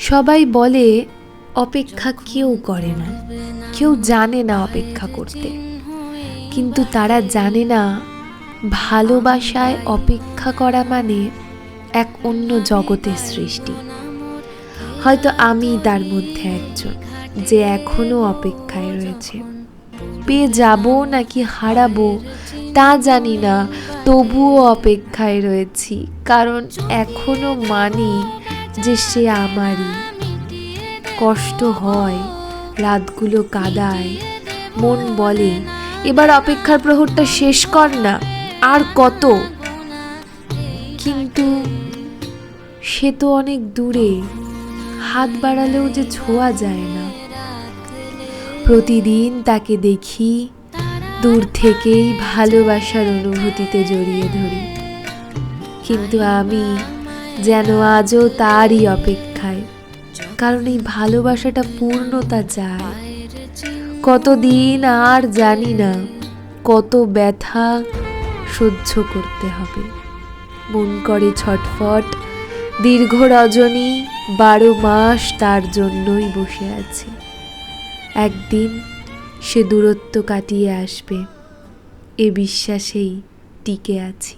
সবাই বলে অপেক্ষা কেউ করে না, কেউ জানে না অপেক্ষা করতে, কিন্তু তারা জানে না ভালোবাসায় অপেক্ষা করা মানে এক অন্য জগতের সৃষ্টি। হয়তো আমি তার মধ্যে একজন যে এখনো অপেক্ষায় রয়েছে। পেয়ে যাব নাকি হারাবো তা জানি না, তবুও অপেক্ষায় রয়েছি, কারণ এখনো মানি যে সে আমারই। কষ্ট হয়, রাতগুলো কাদায়, মন বলে এবার অপেক্ষার প্রহরটা শেষ কর না, আর কত। কিন্তু সে তো অনেক দূরে, হাত বাড়ালেও যে ছোঁয়া যায় না। প্রতিদিন তাকে দেখি, দূর থেকেই ভালোবাসার অনুভূতিতে জড়িয়ে ধরি, কিন্তু আমি যেন আজও তারই অপেক্ষায়, কারণ এই ভালোবাসাটা পূর্ণতা চায়। কতদিন আর জানি না, কত ব্যথা সহ্য করতে হবে। মন করে ছটফট, দীর্ঘ রজনী 12 মাস তার জন্যই বসে আছি। একদিন সে দূরত্ব কাটিয়ে আসবে, এ বিশ্বাসেই টিকে আছি।